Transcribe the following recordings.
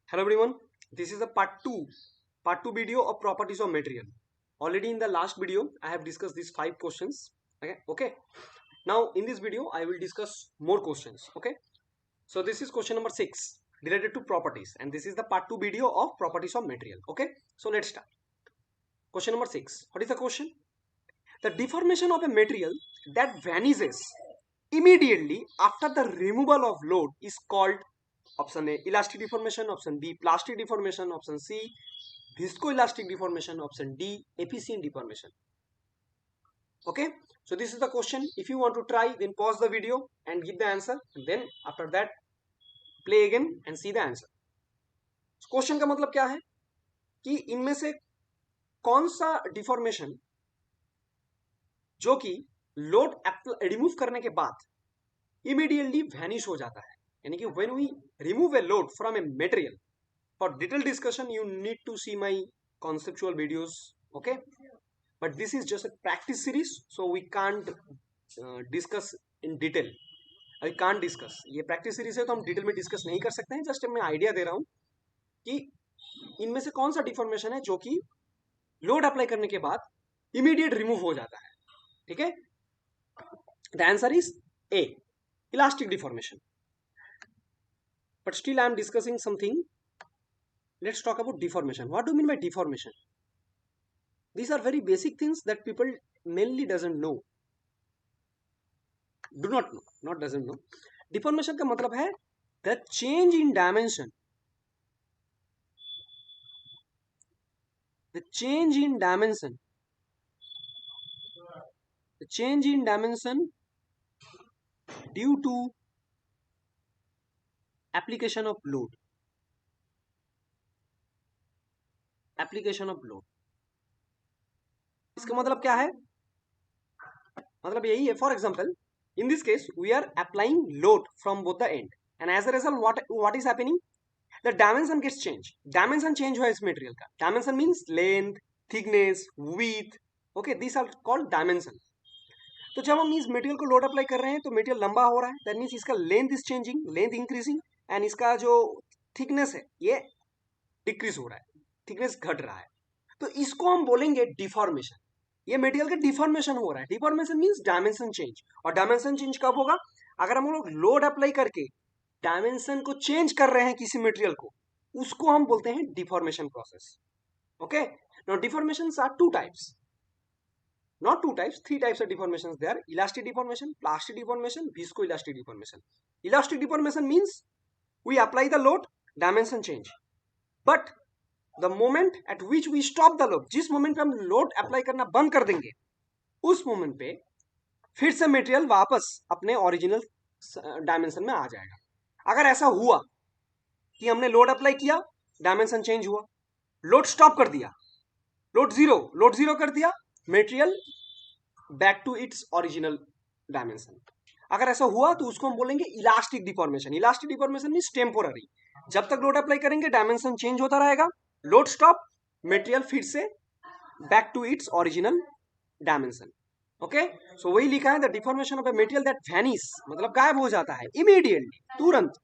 Hello everyone, this is the part 2 video of properties of material. Already in the last video, I have discussed these 5 questions. Okay. Now in this video, I will discuss more questions. Okay. So this is question number 6 related to properties, and this is the part 2 video of properties of material. Okay. So let's start. Question number 6. What is the question? The deformation of a material that vanishes immediately after the removal of load is called option A elastic deformation, option B plastic deformation, option C viscoelastic deformation, option D efficient deformation. Okay, so this is the question. If you want to try, then pause the video and give the answer, and then after that play again and see the answer. Question का मतलब क्या है कि इनमें से कौन सा deformation जो कि लोड रिमूव करने के बाद इमीडिएटली वैनिश हो जाता है, यानी कि when we remove a load from a material. For detailed discussion, you need to see my conceptual videos, okay? But this is just a practice series, so we can't discuss in detail. I can't discuss. ये practice series है तो हम detail में discuss नहीं कर सकते हैं. Just मैं आइडिया दे रहा हूँ कि इनमें से कौन सा डिफॉर्मेशन है जो कि लोड अप्लाई करने के बाद इमीडिएट रिमूव हो जाता है. ठीक है, the answer is a elastic deformation. But still I am discussing something. Let's talk about deformation. What do you mean by deformation? These are very basic things that people mainly doesn't know. Do not know, not doesn't know. Deformation का मतलब है the change in dimension. The change in dimension. The change in dimension due to application of load. Application of load. इसका मतलब क्या है? मतलब यही है. For example, in this case we are applying load from both the end, and as a result what is happening, the dimension gets changed. dimension change हुआ इस material का. dimension means length, thickness, width. okay, these are called dimension. तो जब हम इस material को load apply कर रहे हैं तो मटेरियल लंबा हो रहा है, दैट मीन्स इसका length is changing, length increasing, and इसका जो थिकनेस है ये डिक्रीज हो रहा है, थिकनेस घट रहा है. तो इसको हम बोलेंगे डिफॉर्मेशन. ये मटेरियल का डिफॉर्मेशन हो रहा है. Deformation means dimension change. और डायमेंशन चेंज कब होगा? अगर हम लोग लोड अप्लाई करके डायमेंशन को चेंज कर रहे हैं किसी मटेरियल को, उसको हम बोलते हैं deformation process. Okay, now deformations are two types. Not two types, 3 types of deformations there: elastic deformation, plastic deformation, viscoelastic deformation. Elastic deformation means we apply the load, dimension change. But the moment at which we stop the load, जिस moment पे हम load apply करना बंद कर देंगे, उस moment पे फिर से मटेरियल वापस अपने ओरिजिनल डायमेंशन में आ जाएगा. अगर ऐसा हुआ कि हमने लोड अप्लाई किया, डायमेंशन चेंज हुआ, लोड स्टॉप कर दिया, लोड जीरो कर दिया, material back to its original dimension. अगर ऐसा हुआ तो उसको हम बोलेंगे elastic deformation. Elastic deformation means temporary. जब तक लोड अप्लाई करेंगे डायमेंशन चेंज होता रहेगा, लोड स्टॉप, मटेरियल फिर से back to its original dimension. Okay, so वही लिखा है, the deformation of a material that vanish, मतलब गायब हो जाता है इमीडिएटली, तुरंत,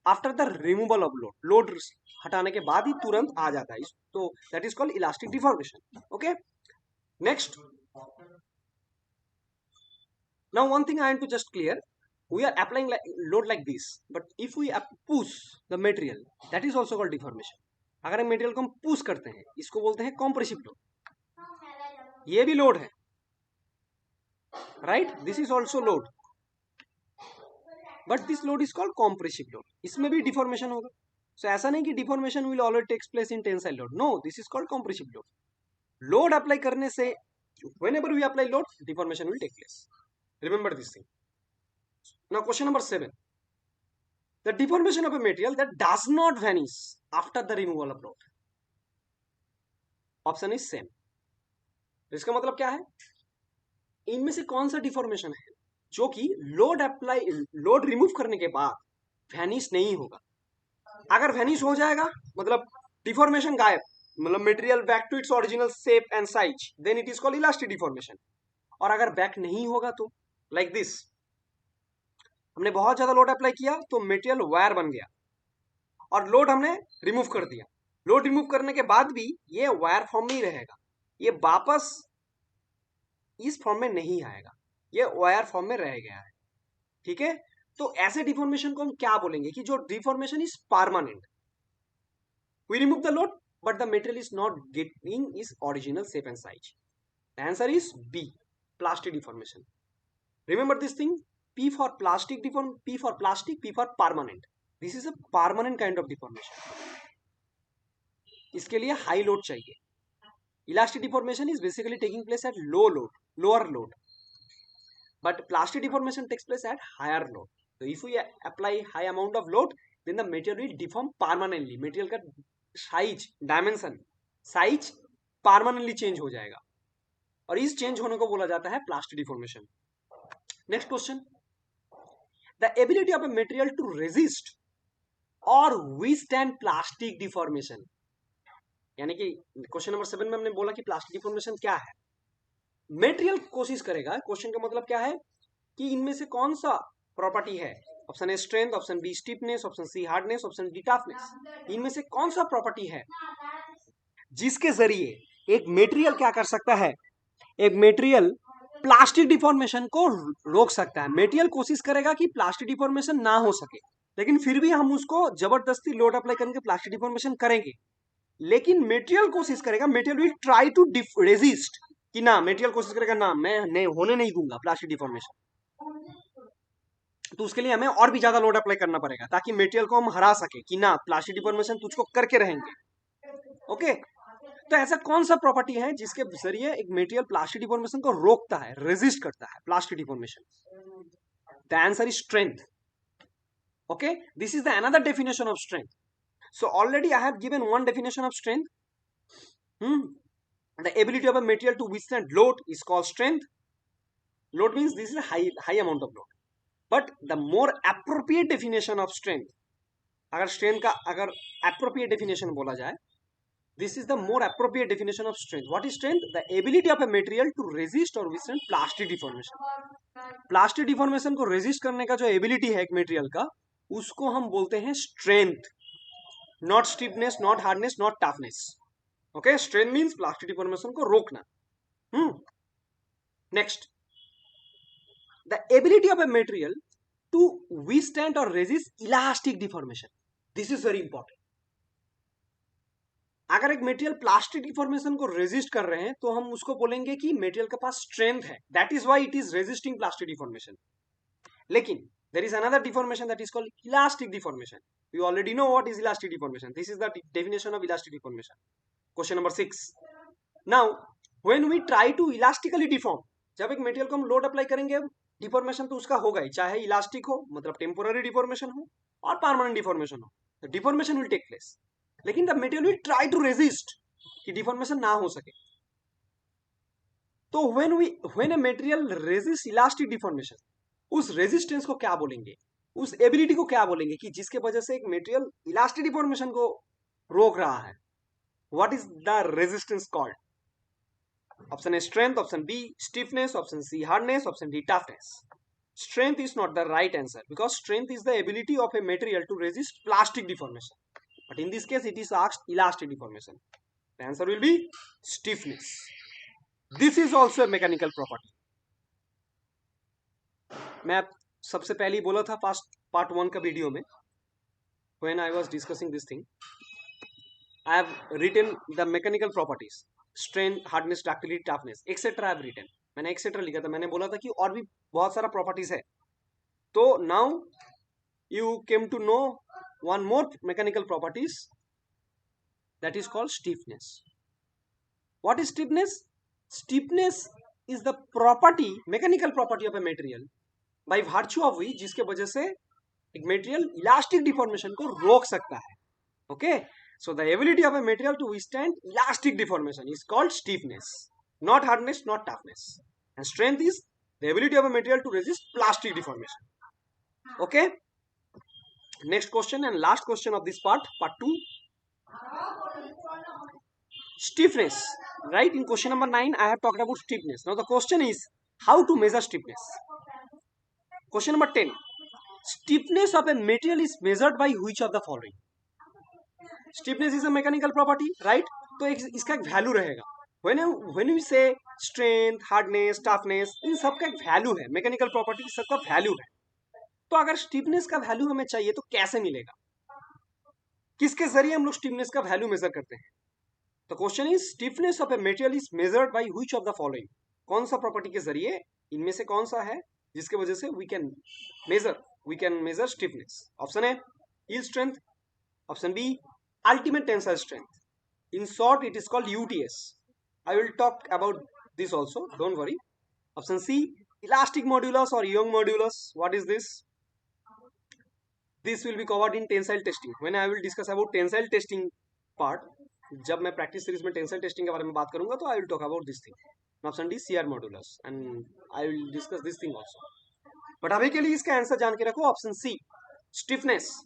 after the removal of load. Load हटाने के बाद ही तुरंत आ जाता है, तो that is called elastic deformation. Okay, next. Now one thing I want to just clear, we are applying load like this, but if we push the material, that is also called deformation. अगर हम material को हम push करते हैं, इसको बोलते हैं compressive load. ये भी लोड है, right? This is also load, but this load is called compressive load. इसमें भी डिफॉर्मेशन होगा. सो ऐसा नहीं कि deformation will always takes place in tensile load. No, this is called compressive load. Load apply करने से whenever we apply load, deformation will take place. Remember this thing. Now question number 7. The deformation of a material that does not vanish after the removal of load. Option is same. इसका मतलब क्या है? इनमें से कौन सा deformation है जो कि लोड रिमूव करने के बाद वैनिश नहीं होगा? अगर वैनिश हो जाएगा मतलब डिफॉर्मेशन गायब, मतलब material back to its original shape and size, then it is called elastic deformation. और अगर बैक नहीं होगा तो लाइक दिस, हमने बहुत ज्यादा लोड अप्लाई किया तो मटेरियल वायर बन गया, और लोड हमने रिमूव कर दिया। लोड रिमूव करने के बाद भी ये वायर फॉर्म में ही रहेगा, ये वापस इस फॉर्म में नहीं आएगा, ये वायर फॉर्म में रह गया है। ठीक है, तो ऐसे डिफॉर्मेशन को हम क्या बोलेंगे कि जो deformation is permanent. We remove the load but the material is not getting is original shape and size. The answer is B, plastic deformation. Remember this thing, P for plastic deform, P for plastic, P for permanent. This is a permanent kind of deformation. इसके लिए high load चाहिए। Elastic deformation is basically taking place at low load, lower load, but plastic deformation takes place at higher load. तो if we apply high amount of load then the material will deform permanently. Material का size, dimension, size permanently change हो जाएगा और इस change होने को बोला जाता है plastic deformation. Next question, the ability of a material to resist or withstand plastic deformation। यानी कि क्वेश्चन नंबर 7 में हमने बोला कि प्लास्टिक डिफॉर्मेशन क्या है। मटेरियल कोशिश करेगा, क्वेश्चन का मतलब क्या है कि इनमें से कौन सा प्रॉपर्टी है, option A strength, option B stiffness, option C hardness, option D toughness, इनमें से कौन सा प्रॉपर्टी है जिसके जरिए एक मटेरियल क्या कर सकता है, एक मटेरियल प्लास्टिक डिफॉर्मेशन को रोक सकता है। मटेरियल कोशिश करेगा कि प्लास्टिक डिफॉर्मेशन ना हो सके, लेकिन फिर भी हम उसको जबरदस्ती लोड अप्लाई करके प्लास्टिक डिफॉर्मेशन करेंगे, लेकिन मटेरियल कोशिश करेगा, material will try to resist कि ना, मटेरियल कोशिश करेगा ना, मैं नहीं होने नहीं दूंगा प्लास्टिक डिफॉर्मेशन। तो उसके लिए हमें और भी ज्यादा लोड अप्लाई करना पड़ेगा ताकि मटेरियल को हम हरा सके कि ना, प्लास्टिक डिफॉर्मेशन तुझको करके रहेंगे। ओके, तो ऐसा कौन सा प्रॉपर्टी है जिसके जरिए एक मटेरियल प्लास्टिक डिफॉर्मेशन को रोकता है, रेजिस्ट करता है plastic deformation? The answer is strength. Okay, this is the another definition of strength. So already I have given one definition of strength. The ability of a material to withstand load is called strength. Load means this is high amount of load, but the more appropriate definition of strength, अगर strength का अगर appropriate definition बोला जाए, this is the more appropriate definition of strength. What is strength? The ability of a material to resist or withstand plastic deformation. Plastic deformation को resist करने का जो ability है एक मटेरियल का, उसको हम बोलते हैं strength. Not stiffness, not hardness, not toughness. Okay, strength means plastic deformation को रोकना। Next, the ability of a material to withstand और resist elastic deformation. This is very important. अगर एक मटेरियल प्लास्टिक डिफॉर्मेशन को रेजिस्ट कर रहे हैं तो हम उसको बोलेंगे कि मटेरियल के पास स्ट्रेंथ है, that is why it is resisting plastic deformation. लेकिन there is another deformation that is called elastic deformation. You already know what is elastic deformation. This is the definition of elastic deformation. Question number 6, now when we try to elastically deform, जब एक material को हम load apply करेंगे, deformation तो उसका होगा ही, चाहे elastic हो मतलब टेम्पोररी डिफॉर्मेशन हो और परमानेंट डिफॉर्मेशन हो, the deformation will take place, लेकिन the material will try to resist कि डिफॉर्मेशन ना हो सके। तो when a material resist elastic deformation, उस रेजिस्टेंस को क्या बोलेंगे, उस एबिलिटी को क्या बोलेंगे कि जिसके वजह से एक मटेरियल इलास्टिक डिफॉर्मेशन को रोक रहा है? What is the resistance called? Option A strength, option B stiffness, option C hardness, option D toughness. Strength is not the right answer because strength is the ability of a material to resist plastic deformation. But in this case, it is asked elastic deformation. The answer will be stiffness. This is also a mechanical property. मैं सबसे पहले ही बोला था part 1 का video में, when I was discussing this thing, I have written the mechanical properties, strength, hardness, ductility, toughness, etc. I have written. मैंने etcetera लिखा था, मैंने बोला था कि और भी बहुत सारा प्रॉपर्टीज है। तो now you came to know one more mechanical properties that is called stiffness. What is stiffness? Stiffness is the property, mechanical property of a material by virtue of which, जिसके वजह से एक मटेरियल इलास्टिक डिफॉर्मेशन को रोक सकता है। Okay, so the ability of a material to withstand elastic deformation is called stiffness, not hardness, not toughness. And strength is the ability of a material to resist plastic deformation. Okay, next question and last question of this part 2, stiffness. Right, in question number 9 I have talked about stiffness. Now the question is how to measure stiffness. Question number 10, stiffness of a material is measured by which of the following? Stiffness is a mechanical property, right? तो इसका एक value रहेगा. When we से strength, hardness, toughness, इन सब का एक value है. Mechanical property सबका वैल्यू है. तो अगर स्टिफनेस का वैल्यू हमें चाहिए तो कैसे मिलेगा? किसके जरिए हम लोग स्टिफनेस का वैल्यू मेजर करते हैं? The question is stiffness of a material is measured by which of the following. कौन सा प्रॉपर्टी के जरिए, इनमें से कौन सा है जिसके वजह से we can measure stiffness? Option A yield strength, option B ultimate tensile strength. In short, it is called UTS. I will talk about this also, don't worry. Option C elastic modulus or Young modulus. What is this? This will be covered in tensile testing. When I will discuss about tensile testing part, जब मैं practice series में tensile testing के बारे में बात करूंगा तो I will talk about this thing. Option D CR modulus, and I will discuss this thing also. But अभी के लिए इसका आंसर जान के रखो, option C stiffness.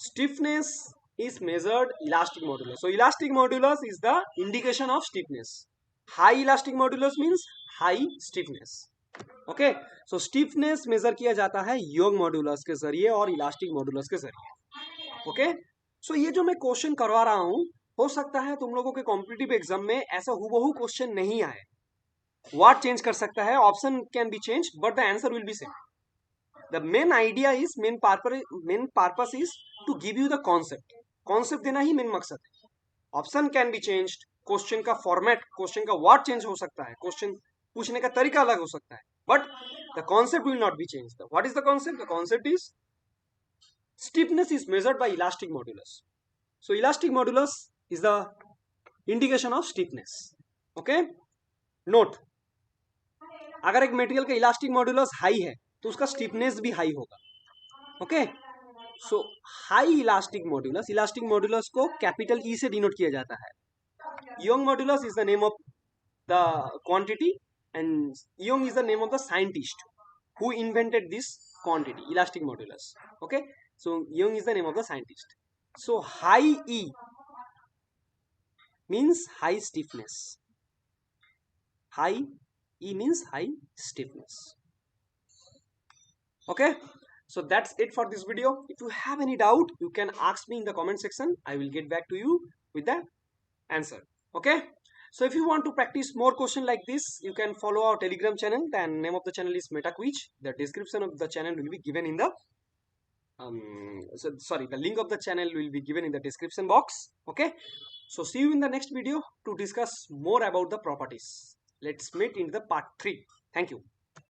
Stiffness is measured elastic modulus. So elastic modulus is the indication of stiffness. High elastic modulus means high stiffness. Okay, so stiffness measure किया जाता है Young modulus के जरिए और elastic modulus के जरिए. Okay, so ये जो मैं क्वेश्चन करवा रहा हूँ, हो सकता है तुम लोगों के कॉम्पिटिटिव एग्जाम में ऐसा हुबहू क्वेश्चन नहीं आए. What चेंज कर सकता है? Option can be change but the answer will be same. The main idea is, main purpose is to give you the concept. Concept देना ही main मकसद है. Option can be changed. Question का format, question का word change हो सकता है, question पूछने का तरीका अलग हो सकता है, but the concept will not be change. What is the concept? The concept is stiffness is measured by elastic modulus. So elastic modulus is the indication of stiffness. Okay, note, अगर एक material का elastic modulus high है तो उसका stiffness भी high होगा. Okay, सो high elastic modulus को capital E से डिनोट किया जाता है. Young modulus is the name of the quantity, and Young is the name of the scientist who invented this quantity, elastic modulus. Okay, so Young is the name of the scientist. So high E means high stiffness. High E means high stiffness. Okay, so that's it for this video. If you have any doubt, you can ask me in the comment section. I will get back to you with the answer. Okay, so if you want to practice more question like this, you can follow our Telegram channel. The name of the channel is MetaQuiz. The description of the channel will be given in the the link of the channel will be given in the description box. Okay, so see you in the next video to discuss more about the properties. Let's meet in the part 3. Thank you.